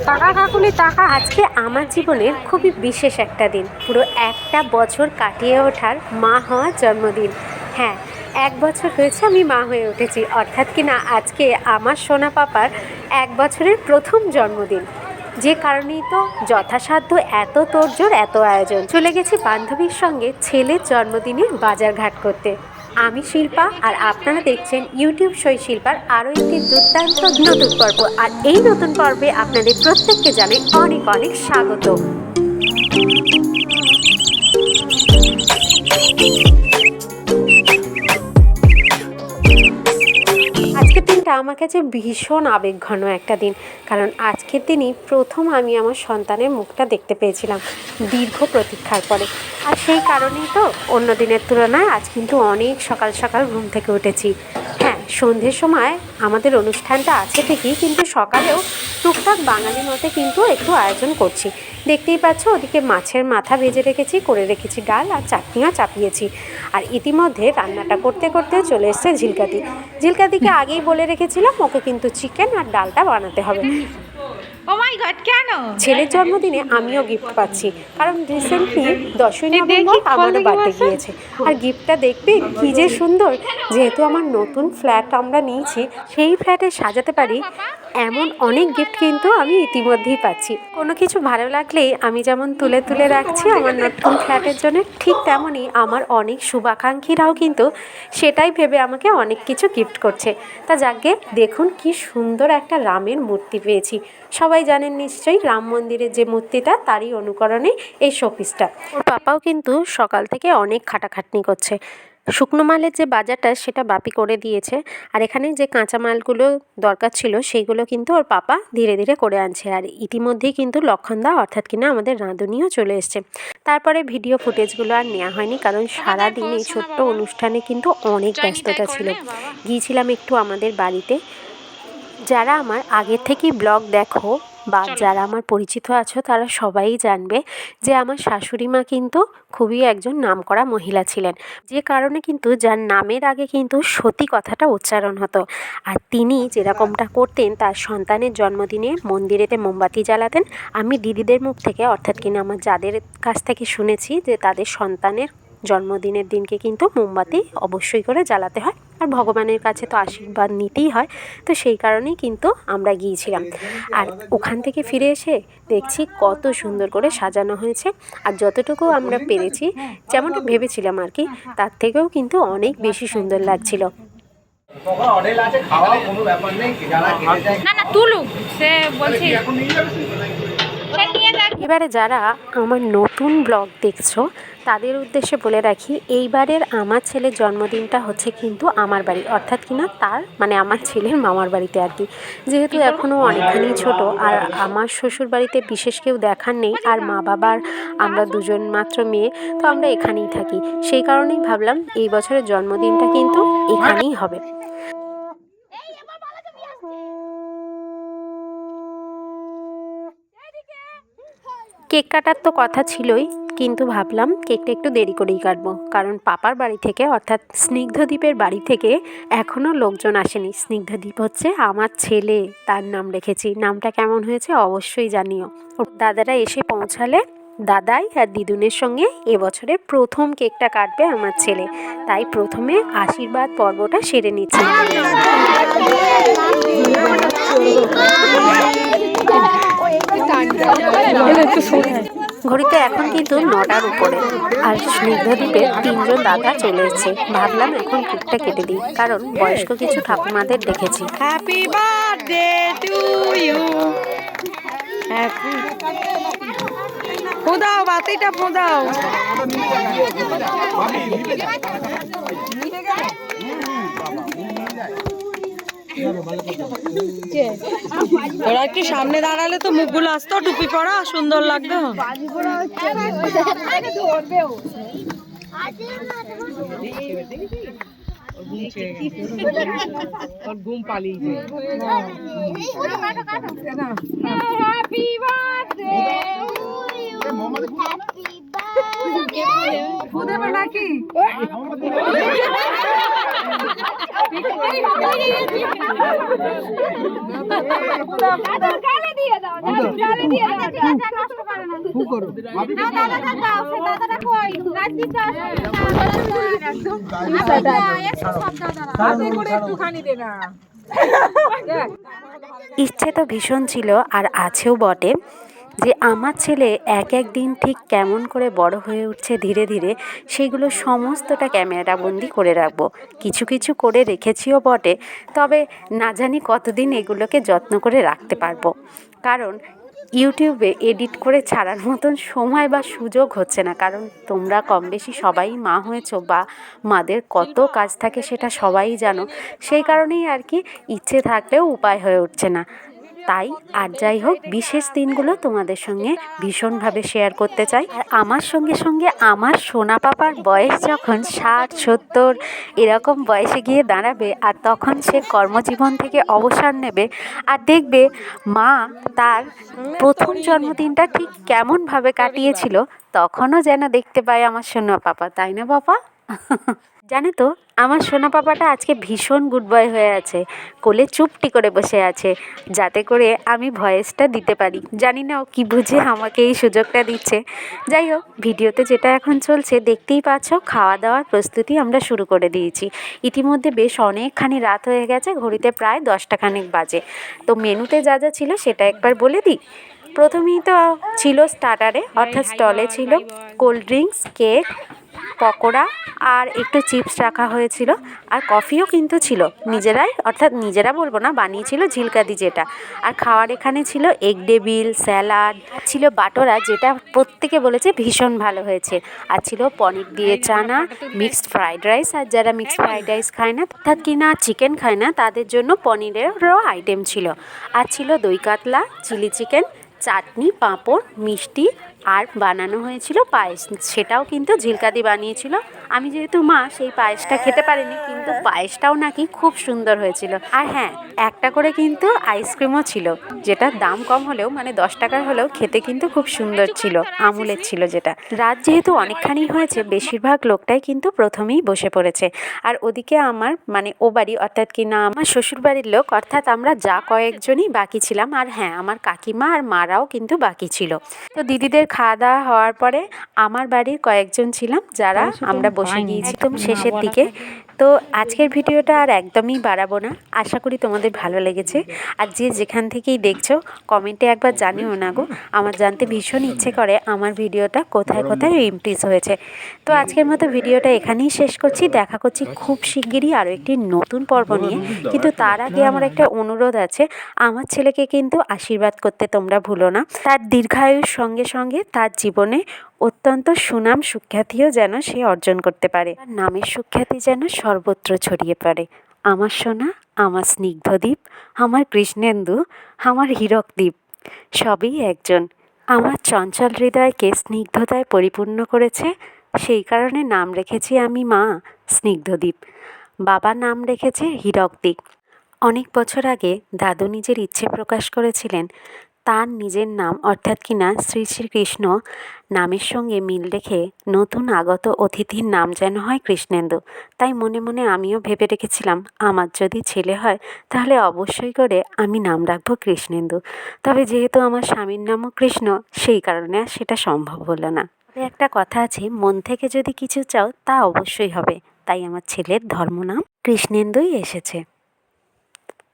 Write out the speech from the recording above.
কাকা কাকুলি টাকা আজকে আমার জীবনের খুবই বিশেষ একটা দিন, পুরো একটা বছর কাটিয়ে ওঠার মা হওয়ার জন্মদিন। হ্যাঁ, 1 বছর হয়েছে আমি মা হয়ে উঠেছি, অর্থাৎ কিনা আজকে আমার সোনা পাপার 1 বছরের প্রথম জন্মদিন। যে কারণেই তো যথাসাধ্য এত তোড়জোড়, এত আয়োজন। চলে গেছি বান্ধবীর সঙ্গে ছেলের জন্মদিনের বাজারঘাট করতে। আমি শিল্পা, আর আপনারা দেখছেন ইউটিউব সই শিল্পার আরও একটি দুর্দান্ত নতুন পর্ব। আর এই নতুন পর্বে আপনাদের প্রত্যেককে জানাই অনেক অনেক স্বাগত। আজকের দিনটা আমার কাছে ভীষণ আবেগঘন একটা দিন, কারণ আজকের দিনই প্রথম আমি আমার সন্তানের মুখটা দেখতে পেয়েছিলাম দীর্ঘ প্রতীক্ষার পরে। আর সেই কারণেই তো অন্য দিনের তুলনায় আজ কিন্তু অনেক সকাল সকাল ঘুম থেকে উঠেছি। হ্যাঁ, সন্ধ্যের সময় আমাদের অনুষ্ঠানটা আছে ঠিকই, কিন্তু সকালেও টুকটাক বাঙালি মতে কিন্তু একটু আয়োজন করছি। দেখতেই পাচ্ছ, ওদিকে মাছের মাথা ভেজে রেখেছি, করে রেখেছি ডাল, আর চাটনিও চাপিয়েছি। আর ইতিমধ্যে রান্নাটা করতে করতে চলে এসছে ঝিলকাতি। ঝিলকাতিকে আগেই বলে রেখেছিলাম ওকে কিন্তু চিকেন আর ডালটা বানাতে হবে। ও মাই গড, কেন? ছেলের জন্মদিনে আমিও গিফট পাচ্ছি, কারণ রিসেন্টলি 10ই নভেম্বর আমারও বার্থডে গিয়েছে। আর গিফটটা দেখবে কী যে সুন্দর। যেহেতু আমার নতুন ফ্ল্যাট আমরা নিয়েছি, সেই ফ্ল্যাটে সাজাতে পারি এমন অনেক গিফট কিন্তু আমি ইতিমধ্যেই পাচ্ছি। কোনো কিছু ভালো লাগলেই আমি যেমন তুলে তুলে রাখছি আমার নতুন ফ্ল্যাটের জন্য, ঠিক তেমনই আমার অনেক শুভাকাঙ্ক্ষীরাও কিন্তু সেটাই ভেবে আমাকে অনেক কিছু গিফট করছে। তা যাকে দেখুন কি সুন্দর একটা রামের মূর্তি পেয়েছি। সবাই জানেন নিশ্চয়ই রাম মন্দিরের যে মূর্তিটা, তারই অনুকরণে এই শোপিসটা। ওর পাপাও কিন্তু সকাল থেকে অনেক খাটাখাটনি করছে। শুকনো মালের যে বাজারটা সেটা বাপি করে দিয়েছে, আর এখানে যে কাঁচা মালগুলো দরকার ছিল সেইগুলো কিন্তু ওর পাপা ধীরে ধীরে করে আনছে। আর ইতিমধ্যেই কিন্তু লক্ষণদা অর্থাৎ কিনা আমাদের রাঁধুনিও চলে এসছে। তারপরে ভিডিও ফুটেজগুলো আর নেওয়া হয়নি, কারণ সারাদিন এই ছোট্ট অনুষ্ঠানে কিন্তু অনেক ব্যস্ততা ছিল। গিয়েছিলাম একটু আমাদের বাড়িতে। যারা আমার আগের থেকেই ব্লগ দেখো বা যারা আমার পরিচিত আছো, তারা সবাই জানবে যে আমার শাশুড়ি মা কিন্তু খুবই একজন নামকরা মহিলা ছিলেন, যে কারণে কিন্তু যার নামের আগে কিন্তু সতী কথাটা উচ্চারণ হতো। আর তিনি যেরকমটা করতেন, তার সন্তানের জন্মদিনে মন্দিরেতে মোমবাতি জ্বালাতেন। আমি দিদিদের মুখ থেকে, অর্থাৎ কিনা আমার যাদের কাছ থেকে শুনেছি যে তাদের সন্তানের জন্মদিনের দিনকে কিন্তু মোমবাতি অবশ্যই করে জ্বালাতে হয়, আর ভগবানের কাছে তো আশীর্বাদ নিতেই হয়। তো সেই কারণেই কিন্তু আমরা গিয়েছিলাম। আর ওখান থেকে ফিরে এসে দেখছি কত সুন্দর করে সাজানো হয়েছে। আর যতটুকু আমরা পেরেছি, যেমনটা ভেবেছিলাম আর কি, তার থেকেও কিন্তু অনেক বেশি সুন্দর লাগছিল। না না, তুলুক, সে বলছি। এবারে যারা আমার নতুন ব্লগ দেখছো তাদের উদ্দেশ্যে বলে রাখি, এইবারের আমার ছেলের জন্মদিনটা হচ্ছে কিন্তু আমার বাড়ি, অর্থাৎ কিনা তার মানে আমার ছেলের মামার বাড়িতে আর কি। যেহেতু এখনও অনেকখানি ছোট, আর আমার শ্বশুর বাড়িতে বিশেষ কেউ দেখার নেই, আর মা বাবার আমরা দুজন মাত্র মেয়ে, তো আমরা এখানেই থাকি। সেই কারণেই ভাবলাম এই বছরের জন্মদিনটা কিন্তু এখানেই হবে। কেক কাটার তো কথা ছিলই, কিন্তু ভাবলাম কেকটা একটু দেরি করেই কাটবো, কারণ পাপার বাড়ি থেকে অর্থাৎ স্নিগ্ধদ্বীপের বাড়ি থেকে এখনও লোকজন আসেনি। স্নিগ্ধদ্বীপ হচ্ছে আমার ছেলে, তার নাম রেখেছি। নামটা কেমন হয়েছে অবশ্যই জানিও। দাদারা এসে পৌঁছালে দাদাই আর দিদুনের সঙ্গে এবছরের প্রথম কেকটা কাটবে আমার ছেলে, তাই প্রথমে আশীর্বাদ পর্বটা সেরে নিচ্ছি। ঘড়িতে এখন কিন্তু 9টার উপরে, আর স্নিগ্ধদ্বীপের 3জন দাদা চলে এসেছে। ভাবলাম এখন কেকটা কেটে দিই, কারণ বয়স্ক কিছু ঠাকুমাদের দেখেছি। Happy birthday to you. ফোদাও, বাতিটা ফোদাও। ওরা একটু সামনে দাঁড়ালে তো মুখগুলো আসতো, টুপি পরা সুন্দর লাগতো। ঘুম পালিয়েছে। হ্যাপি বার্থডে নাকি ইচ্ছে তো ভীষণ ছিল আর আছেও বটে যে আমার ছেলে এক এক দিন ঠিক কেমন করে বড় হয়ে উঠছে ধীরে ধীরে সেগুলো সমস্তটা ক্যামেরাবন্দি করে রাখবো। কিছু কিছু করে রেখেছিও বটে, তবে না জানি কতদিন এগুলোকে যত্ন করে রাখতে পারবো, কারণ ইউটিউবে এডিট করে ছাড়ার মতন সময় বা সুযোগ হচ্ছে না। কারণ তোমরা কম বেশি সবাই মা হয়েছো বা মাদের কত কাজ থাকে সেটা সবাই জানো, সেই কারণেই আর কি ইচ্ছে থাকলেও উপায় হয়ে উঠছে না। তাই আর যাই হোক, বিশেষ দিনগুলো তোমাদের সঙ্গে ভীষণভাবে শেয়ার করতে চাই। আর আমার সঙ্গে সঙ্গে আমার সোনা পাপার বয়স যখন 60-70 এরকম বয়সে গিয়ে দাঁড়াবে, আর তখন সে কর্মজীবন থেকে অবসর নেবে, আর দেখবে মা তার প্রথম জন্মদিনটা ঠিক কেমনভাবে কাটিয়েছিল, তখনও যেন দেখতে পায় আমার সোনা পাপা, তাই না বাবা? জানো তো, আমার সোনা পাপাটা আজকে ভীষণ গুড বয় হয়ে আছে, কোলে চুপটি করে বসে আছে, যাতে করে আমি ভয়েসটা দিতে পারি। জানি না ও কী বুঝে আমাকে এই সুযোগটা দিচ্ছে। যাই হোক, ভিডিওতে যেটা এখন চলছে দেখতেই পাচ্ছ, খাওয়া দাওয়ার প্রস্তুতি আমরা শুরু করে দিয়েছি। ইতিমধ্যে বেশ অনেকখানি রাত হয়ে গেছে, ঘড়িতে প্রায় 10টা খানেক বাজে। তো মেনুতে যা যা ছিল সেটা একবার বলে দিই। প্রথমেই তো ছিল স্টার্টারে, অর্থাৎ স্টলে ছিল কোল্ড ড্রিঙ্কস, কেক, পকোড়া আর একটু চিপস রাখা হয়েছিল, আর কফিও কিন্তু ছিল নিজেরাই, অর্থাৎ নিজেরা বলবো না, বানিয়েছিল ঝিলকাদি যেটা। আর খাওয়ার এখানে ছিল এগ ডেভিল, স্যালাড, ছিল বাটোরা যেটা প্রত্যেকে বলেছে ভীষণ ভালো হয়েছে, আর ছিল পনির দিয়ে চানা, মিক্সড ফ্রাইড রাইস, আর যারা মিক্সড ফ্রাইড রাইস খায় না অর্থাৎ কিনা চিকেন খায় না তাদের জন্য পনিরেরও আইটেম ছিল, আর ছিল দই কাতলা, চিলি চিকেন, চাটনি, পাঁপড়, মিষ্টি, আর বানানো হয়েছিল পায়েস, সেটাও কিন্তু ঝিলকাদি বানিয়েছিল। আমি যেহেতু মা, সেই পায়েসটা খেতে পারিনি, কিন্তু পায়েসটাও নাকি খুব সুন্দর হয়েছিল। আর হ্যাঁ, একটা করে কিন্তু আইসক্রিমও ছিল, যেটা দাম কম হলেও মানে 10 টাকার হলেও খেতে কিন্তু খুব সুন্দর ছিল, আমুলের ছিল যেটা। রাত যেহেতু অনেকখানি হয়েছে, বেশিরভাগ লোকটাই কিন্তু প্রথমেই বসে পড়েছে। আর ওদিকে আমার মানে ও বাড়ি, অর্থাৎ কি না আমার শ্বশুর বাড়ির লোক, অর্থাৎ আমরা যা কয়েকজনই বাকি ছিলাম, আর হ্যাঁ আমার কাকিমা আর মারাও কিন্তু বাকি ছিল। তো দিদিদের খাওয়া দাওয়া হওয়ার পরে আমার বাড়ির কয়েকজন ছিলাম যারা আমরা বসে গিয়েছি একদম শেষের দিকে। তো আজকের ভিডিওটা আর একদমই বাড়াবো না, আশা করি তোমাদের ভালো লেগেছে। আর যে যেখান থেকেই দেখছো কমেন্টে একবার জানিও না গো, আমার জানতে ভীষণ ইচ্ছে করে আমার ভিডিওটা কোথায় কোথায় ইমপ্রেস হয়েছে। তো আজকের মতো ভিডিওটা এখানেই শেষ করছি, দেখা করছি খুব শিগগিরই আরও একটি নতুন পর্ব নিয়ে। কিন্তু তার আগে আমার একটা অনুরোধ আছে, আমার ছেলেকে কিন্তু আশীর্বাদ করতে তোমরা ভুলো না, তার দীর্ঘায়ুর সঙ্গে সঙ্গে তার জীবনে অত্যন্ত সুনাম সুখ্যাতিও যেন সে অর্জন করতে পারে, তার নামের সুখ্যাতি যেন সর্বত্র ছড়িয়ে পড়ে। আমার সোনা, আমার স্নিগ্ধদ্বীপ, আমার কৃষ্ণেন্দু, আমার হীরকদ্বীপ সবই একজন। আমার চঞ্চল হৃদয়কে স্নিগ্ধতায় পরিপূর্ণ করেছে, সেই কারণে নাম রেখেছি আমি মা স্নিগ্ধদ্বীপ। বাবা নাম রেখেছে হীরকদ্বীপ। অনেক বছর আগে দাদু নিজের ইচ্ছে প্রকাশ করেছিলেন তার নিজের নাম অর্থাৎ কিনা শ্রী শ্রীকৃষ্ণ নামের সঙ্গে মিল রেখে নতুন আগত অতিথির নাম যেন হয় কৃষ্ণেন্দু। তাই মনে মনে আমিও ভেবে রেখেছিলাম আমার যদি ছেলে হয় তাহলে অবশ্যই করে আমি নাম রাখবো কৃষ্ণেন্দু। তবে যেহেতু আমার স্বামীর নামও কৃষ্ণ, সেই কারণে আর সেটা সম্ভব হলো না। তবে একটা কথা আছে, মন থেকে যদি কিছু চাও তা অবশ্যই হবে, তাই আমার ছেলের ধর্মনাম কৃষ্ণেন্দুই এসেছে।